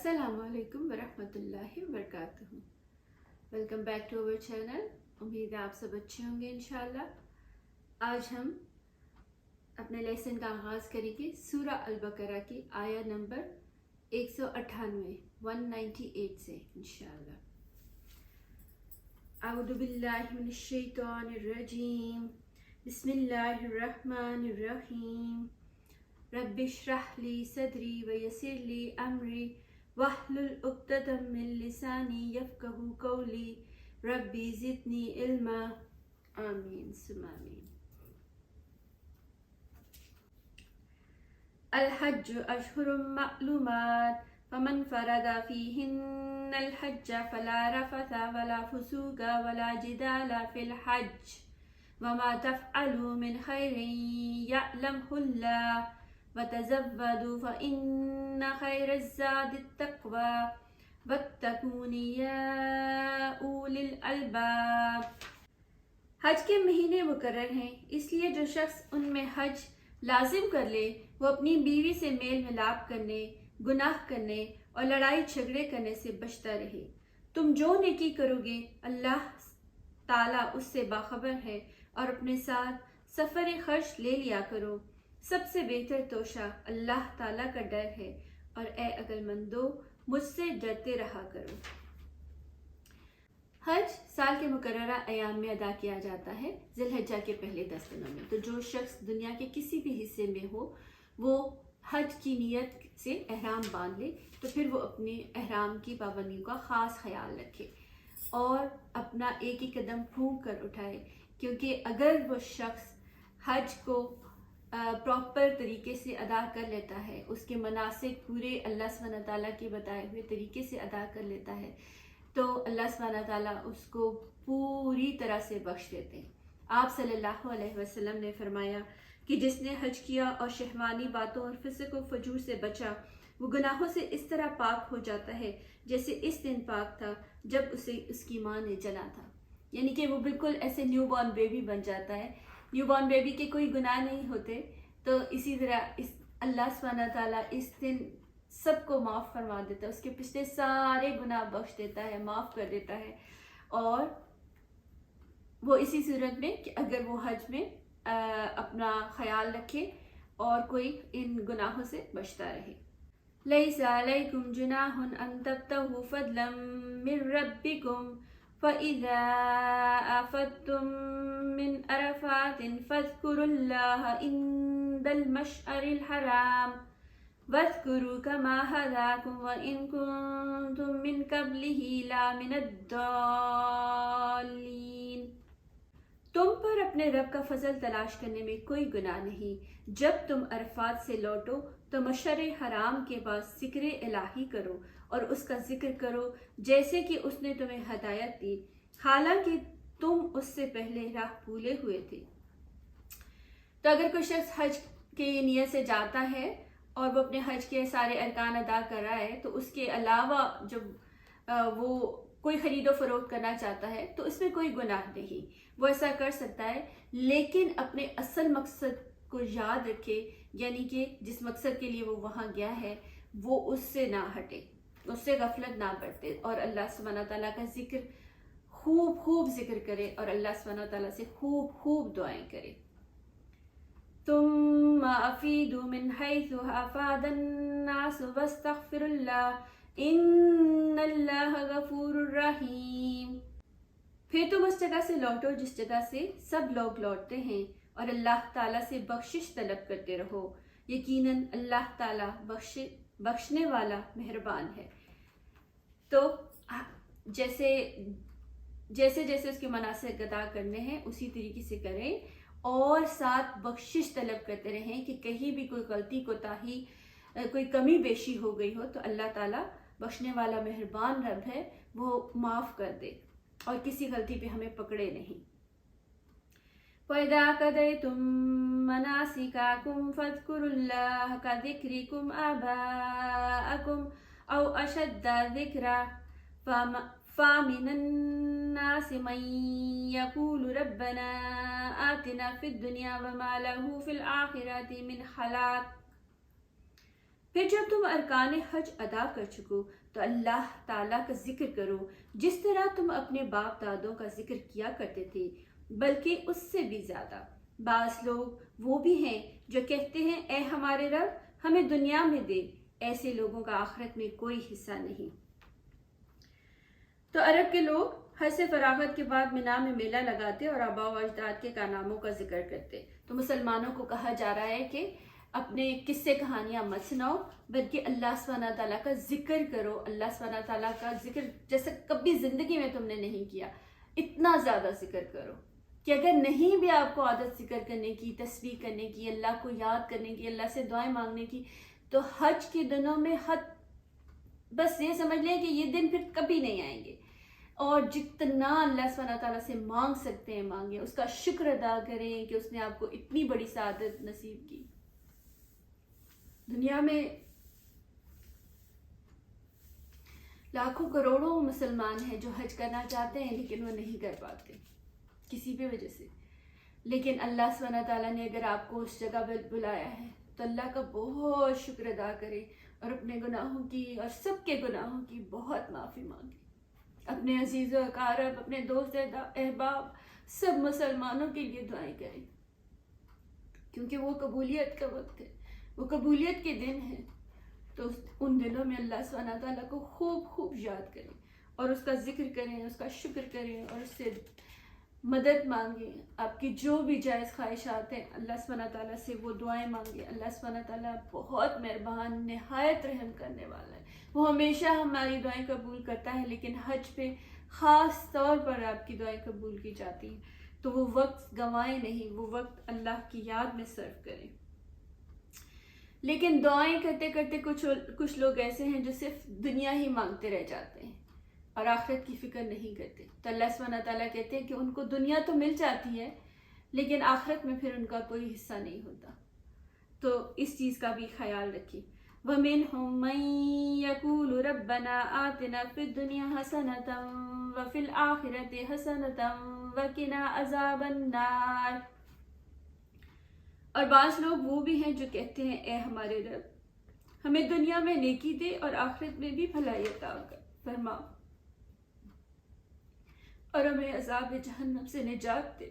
السلام علیکم ورحمۃ اللہ وبرکاتہ. Welcome back to our channel. امید ہے آپ سب اچھے ہوں گے انشاءاللہ. آج ہم اپنے لیسن کا آغاز کریں گے سورہ البقرہ کی آیہ نمبر 198 سے انشاءاللہ. اعوذ باللہ من الشیطان الرجیم. بسم اللہ الرحمن الرحیم. رب اشرح لی صدری ویسر لی امری واحلل عقدۃ من لسانی یفقہوا قولی. ربی زدنی علما. آمین ثم آمین. الحج اشہر معلومات فمن فرد فیہن الحج فلا رفث ولا فسوق ولا جدال فی الحج وما تفعلوا من خیر یعلمہ اللہ وتزودوا فإن خیر الزاد التقوى واتقون یا اولی الالباب. حج کے مہینے مقرر ہیں، اس لیے جو شخص ان میں حج لازم کر لے وہ اپنی بیوی سے میل ملاپ کرنے، گناہ کرنے اور لڑائی جھگڑے کرنے سے بچتا رہے. تم جو نیکی کرو گے اللہ تعالیٰ اس سے باخبر ہے، اور اپنے ساتھ سفر خرچ لے لیا کرو. سب سے بہتر توشہ اللہ تعالیٰ کا ڈر ہے، اور اے عقل مندو مجھ سے ڈرتے رہا کرو. حج سال کے مقررہ ایام میں ادا کیا جاتا ہے، ذی الحجہ کے پہلے 10 دنوں میں. تو جو شخص دنیا کے کسی بھی حصے میں ہو وہ حج کی نیت سے احرام باندھ لے، تو پھر وہ اپنے احرام کی پابندیوں کا خاص خیال رکھے اور اپنا ایک ایک قدم پھونک کر اٹھائے. کیونکہ اگر وہ شخص حج کو پراپر طریقے سے ادا کر لیتا ہے، اس کے مناسک پورے اللہ سبحانہ تعالیٰ کے بتائے ہوئے طریقے سے ادا کر لیتا ہے، تو اللہ سبحانہ تعالیٰ اس کو پوری طرح سے بخش دیتے ہیں. آپ صلی اللہ علیہ وسلم نے فرمایا کہ جس نے حج کیا اور شہوانی باتوں اور فسق و فجور سے بچا، وہ گناہوں سے اس طرح پاک ہو جاتا ہے جیسے اس دن پاک تھا جب اسے اس کی ماں نے جنا تھا. یعنی کہ وہ بالکل ایسے نیو بورن بیبی بن جاتا ہے. نیو بورن بیبی کے کوئی گناہ نہیں ہوتے، تو اسی طرح اللہ سبحانہ تعالیٰ اس دن سب کو معاف فرما دیتا ہے، اس کے پچھلے سارے گناہ بخش دیتا ہے، معاف کر دیتا ہے. اور وہ اسی صورت میں کہ اگر وہ حج میں اپنا خیال رکھے اور کوئی ان گناہوں سے بچتا رہے. لیس علیکم جناح ان تبتغوا فضلا من ربکم فَإِذَا أَفَضْتُم مِّنْ عَرَفَاتٍ فاذكروا الله عند المشعر الحرام واذكروا كما هداكم وإن كنتم من قبله لمن الضالين. تم پر اپنے رب کا فضل تلاش کرنے میں کوئی گناہ نہیں. جب تم عرفات سے لوٹو تو مشعر حرام کے بعد ذکر الہی کرو اور اس کا ذکر کرو جیسے کہ اس نے تمہیں ہدایت دی، حالانکہ تم اس سے پہلے راہ بھولے ہوئے تھے. تو اگر کوئی شخص حج کی نیت سے جاتا ہے اور وہ اپنے حج کے سارے ارکان ادا کر رہا ہے، تو اس کے علاوہ جب وہ کوئی خرید و فروخت کرنا چاہتا ہے تو اس میں کوئی گناہ نہیں، وہ ایسا کر سکتا ہے، لیکن اپنے اصل مقصد کو یاد رکھے. یعنی کہ جس مقصد کے لیے وہ وہاں گیا ہے وہ اس سے نہ ہٹے، اس سے غفلت نہ برتے، اور اللہ سبحانہ تعالیٰ کا ذکر خوب ذکر کرے اور اللہ سبحانہ تعالیٰ سے خوب دعائیں کرے. ثم افیدوا من حیث افاض الناس واستغفروا اللہ ان اللہ غفور رحیم. پھر تم اس جگہ سے لوٹو جس جگہ سے سب لوگ لوٹتے ہیں، اور اللہ تعالیٰ سے بخشش طلب کرتے رہو، یقیناً اللہ تعالیٰ بخشنے والا مہربان ہے. تو جیسے اس کے مناسک ادا کرنے ہیں اسی طریقے سے کریں، اور ساتھ بخشش طلب کرتے رہیں کہ کہیں بھی کوئی غلطی کوتاہی کوئی کمی بیشی ہو گئی ہو تو اللہ تعالیٰ بخشنے والا مہربان رب ہے، وہ معاف کر دے اور کسی غلطی پہ ہمیں پکڑے نہیں. وَإِذَا قَضَيْتُم مَّنَاسِكَكُمْ فاذكروا اللَّهَ كَذِكْرِكُمْ آبَاءَكُمْ أَوْ أَشَدَّ ذِكْرًا فَمِنَ النَّاسِ مَن يَقُولُ رَبَّنَا آتِنَا فِي الدُّنْيَا وَمَا لَهُ فِي الْآخِرَةِ مِنْ خَلَاقٍ. پھر جب تم ارکان حج ادا کر چکو تو اللہ تعالیٰ کا ذکر کرو جس طرح تم اپنے باپ دادوں کا ذکر کیا کرتے تھے، بلکہ اس سے بھی زیادہ۔ بعض لوگ وہ بھی ہیں جو کہتے ہیں اے ہمارے رب ہمیں دنیا میں دے، ایسے لوگوں کا آخرت میں کوئی حصہ نہیں۔ تو عرب کے لوگ حج سے فراغت کے بعد مینا میں میلہ لگاتے اور آباء و اجداد کے کارناموں کا ذکر کرتے۔ تو مسلمانوں کو کہا جا رہا ہے کہ اپنے قصے کہانیاں مت سناؤ، بلکہ اللہ سبحانہ تعالیٰ کا ذکر کرو۔ اللہ سبحانہ تعالیٰ کا ذکر جیسے کبھی زندگی میں تم نے نہیں کیا، اتنا زیادہ ذکر کرو کہ اگر نہیں بھی آپ کو عادت ذکر کرنے کی، تسبیح کرنے کی، اللہ کو یاد کرنے کی، اللہ سے دعائیں مانگنے کی، تو حج کے دنوں میں بس یہ سمجھ لیں کہ یہ دن پھر کبھی نہیں آئیں گے، اور جتنا اللہ سبحانہ تعالیٰ سے مانگ سکتے ہیں مانگیں، اس کا شکر ادا کریں کہ اس نے آپ کو اتنی بڑی سعادت نصیب کی۔ دنیا میں لاکھوں کروڑوں مسلمان ہیں جو حج کرنا چاہتے ہیں لیکن وہ نہیں کر پاتے کسی بھی وجہ سے، لیکن اللہ سبحانہ تعالیٰ نے اگر آپ کو اس جگہ پر بلایا ہے تو اللہ کا بہت شکر ادا کرے اور اپنے گناہوں کی اور سب کے گناہوں کی بہت معافی مانگے۔ اپنے عزیز و اقارب، اپنے دوست احباب، سب مسلمانوں کے لیے دعائیں کریں، کیونکہ وہ قبولیت کا وقت ہے، وہ قبولیت کے دن ہیں۔ تو ان دنوں میں اللہ سبحانہ تعالیٰ کو خوب خوب یاد کریں اور اس کا ذکر کریں، اس کا شکر کریں اور اس سے مدد مانگیں۔ آپ کی جو بھی جائز خواہشات ہیں اللہ سبحانہ تعالیٰ سے وہ دعائیں مانگیں۔ اللہ سبحانہ تعالیٰ بہت مہربان، نہایت رحم کرنے والا ہے، وہ ہمیشہ ہماری دعائیں قبول کرتا ہے، لیکن حج پہ خاص طور پر آپ کی دعائیں قبول کی جاتی ہیں۔ تو وہ وقت گنوائیں نہیں، وہ وقت اللہ کی یاد میں صرف کریں۔ لیکن دعائیں کرتے کرتے کچھ لوگ ایسے ہیں جو صرف دنیا ہی مانگتے رہ جاتے ہیں اور آخرت کی فکر نہیں کرتے۔ تو اللہ سبحانہ تعالیٰ کہتے ہیں کہ ان کو دنیا تو مل جاتی ہے لیکن آخرت میں پھر ان کا کوئی حصہ نہیں ہوتا۔ تو اس چیز کا بھی خیال رکھیں۔ وَمِنْهُمْ مَنْ يَقُولُ رَبَّنَا آتِنَا فِي الدُّنْيَا حَسَنَةً وَفِي الْآخِرَةِ حَسَنَةً وَقِنَا عَذَابَ النَّارِ۔ اور بعض لوگ وہ بھی ہیں جو کہتے ہیں اے ہمارے رب ہمیں دنیا میں نیکی دے اور آخرت میں بھی بھلائی عطا فرما اور ہمیں عذاب جہنم سے نجات دے۔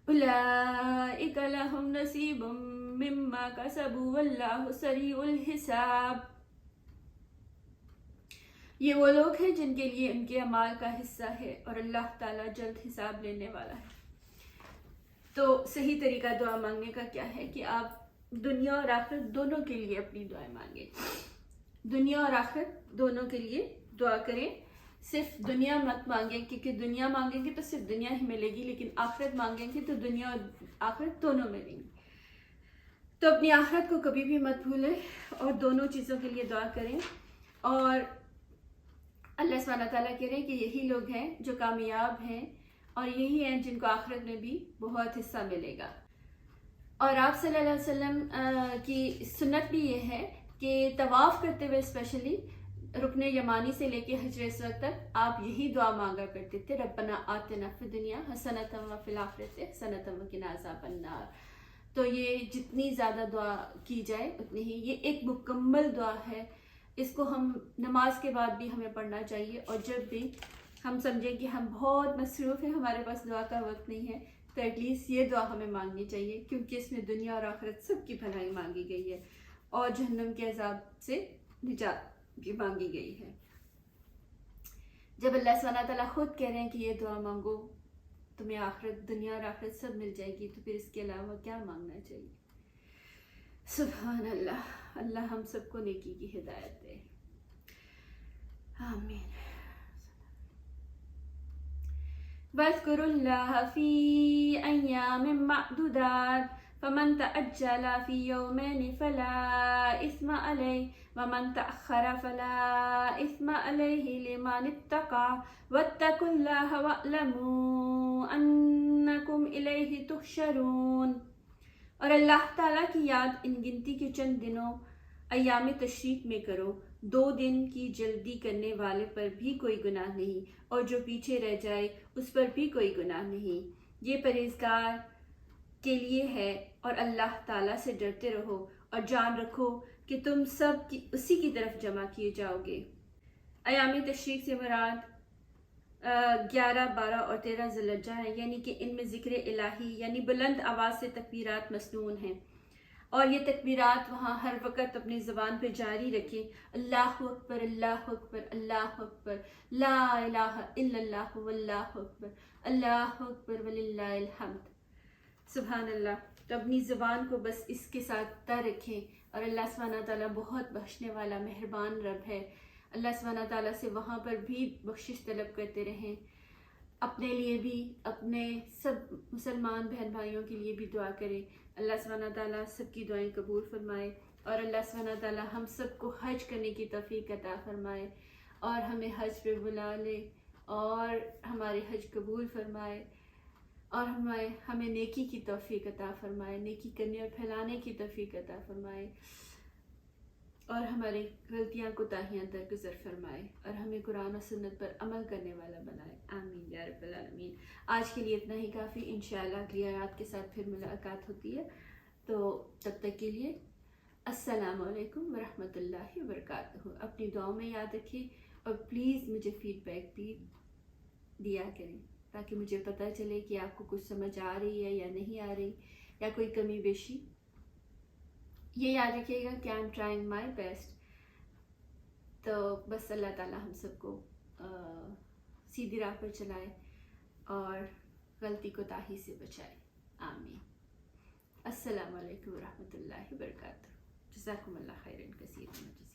اولئک لہم نصیب مما کسبوا واللہ سریع الحساب۔ یہ وہ لوگ ہیں جن کے لیے ان کے اعمال کا حصہ ہے اور اللہ تعالیٰ جلد حساب لینے والا ہے۔ تو صحیح طریقہ دعا مانگنے کا کیا ہے کہ آپ دنیا اور آخرت دونوں کے لیے اپنی دعائیں مانگیں، دنیا اور آخرت دونوں کے لیے دعا کریں۔ صرف دنیا مت مانگیں، کیونکہ دنیا مانگیں گے تو صرف دنیا ہی ملے گی، لیکن آخرت مانگیں گے تو دنیا اور آخرت دونوں ملیں گی۔ تو اپنی آخرت کو کبھی بھی مت بھولیں اور دونوں چیزوں کے لیے دعا کریں۔ اور اللہ سبحانہ تعالیٰ کہہ رہے ہیں کہ یہی لوگ ہیں جو کامیاب ہیں اور یہی ہیں جن کو آخرت میں بھی بہت حصہ ملے گا۔ اور آپ صلی اللہ علیہ وسلم کی سنت بھی یہ ہے کہ طواف کرتے ہوئے اسپیشلی رکن یمانی سے لے کے حجر اسود تک آپ یہی دعا مانگا کرتے تھے، ربنا آتنا فی الدنیا حسنۃ وفی الآخرۃ حسنۃ وقنا عذاب النار۔ تو یہ جتنی زیادہ دعا کی جائے اتنی ہی، یہ ایک مکمل دعا ہے، اس کو ہم نماز کے بعد بھی ہمیں پڑھنا چاہیے، اور جب بھی ہم سمجھیں کہ ہم بہت مصروف ہیں، ہمارے پاس دعا کا وقت نہیں ہے، تو ایٹ لیسٹ یہ دعا ہمیں مانگنی چاہیے، کیونکہ اس میں دنیا اور آخرت سب کی بھلائی مانگی گئی ہے اور جہنم کے عذاب سے نجات بھی مانگی گئی ہے۔ جب اللہ سبحانہ تعالیٰ خود کہہ رہے ہیں کہ یہ دعا مانگو تمہیں آخرت، دنیا اور آخرت سب مل جائے گی، تو پھر اس کے علاوہ کیا مانگنا چاہیے؟ سبحان اللہ، اللہ ہم سب کو نیکی کی ہدایت دے، آمین۔ وَاذْكُرُوا اللَّهَ فِي أَيَّامٍ مَّعْدُودَاتٍ فَمَن تَعَجَّلَ فِي يَوْمَيْنِ فَلَا إِثْمَ عَلَيْهِ وَمَن تَأَخَّرَ فَلَا إِثْمَ عَلَيْهِ لِمَنِ اتَّقَىٰ وَاتَّقُوا اللَّهَ وَاعْلَمُوا أَنَّكُمْ إِلَيْهِ تُحْشَرُونَ۔ اور اللہ تعالیٰ کی یاد ان گنتی کے چند دنوں ایام تشریق میں کرو، 2 دن کی جلدی کرنے والے پر بھی کوئی گناہ نہیں، اور جو پیچھے رہ جائے اس پر بھی کوئی گناہ نہیں۔ یہ پرہیزگار کے لیے ہے، اور اللہ تعالیٰ سے ڈرتے رہو اور جان رکھو کہ تم سب اسی کی طرف جمع کیے جاؤ گے۔ ایام تشریق سے مراد 11، 12 اور 13 ذی الحجہ ہے، یعنی کہ ان میں ذکر الہی یعنی بلند آواز سے تکبیرات مسنون ہیں، اور یہ تکبیرات وہاں ہر وقت اپنی زبان پہ جاری رکھیں۔ اللہ اکبر، اللہ اکبر، اللہ اکبر، لا الہ الا اللہ واللہ اکبر، اللہ اکبر وللہ الحمد، سبحان اللہ۔ تو اپنی زبان کو بس اس کے ساتھ طے رکھیں، اور اللہ سبحانہ تعالیٰ بہت بخشنے والا مہربان رب ہے۔ اللہ سبحانہ تعالیٰ سے وہاں پر بھی بخشش طلب کرتے رہیں، اپنے لیے بھی، اپنے سب مسلمان بہن بھائیوں کے لیے بھی دعا کریں۔ اللہ سبحانہ تعالیٰ سب کی دعائیں قبول فرمائے، اور اللہ سبحانہ تعالیٰ ہم سب کو حج کرنے کی توفیق عطا فرمائے، اور ہمیں حج پہ بلا لے، اور ہمارے حج قبول فرمائے، اور ہمیں نیکی کی توفیق عطا فرمائے، نیکی کرنے اور پھیلانے کی توفیق عطا فرمائے، اور ہماری غلطیاں کوتاہیاں درگزر فرمائے، اور ہمیں قرآن و سنت پر عمل کرنے والا بنائے، آمین یا رب العالمین۔ آج کے لیے اتنا ہی کافی، انشاءاللہ اگلی آیات کے ساتھ پھر ملاقات ہوتی ہے، تو تب تک کے لیے السلام علیکم ورحمۃ اللہ وبرکاتہ۔ اپنی دعاؤں میں یاد رکھیں، اور پلیز مجھے فیڈ بیک بھی دیا کریں، تاکہ مجھے پتہ چلے کہ آپ کو کچھ سمجھ آ رہی ہے یا نہیں آ رہی، یا کوئی کمی بیشی۔ یہ یاد رکھیے گا کہ I'm trying my best۔ تو بس اللہ تعالیٰ ہم سب کو سیدھی راہ پر چلائے، اور غلطی کوتاہی سے بچائے، آمین۔ السلام علیکم ورحمۃ اللہ وبرکاتہ۔ جزاکم اللہ خیرا کثیرا۔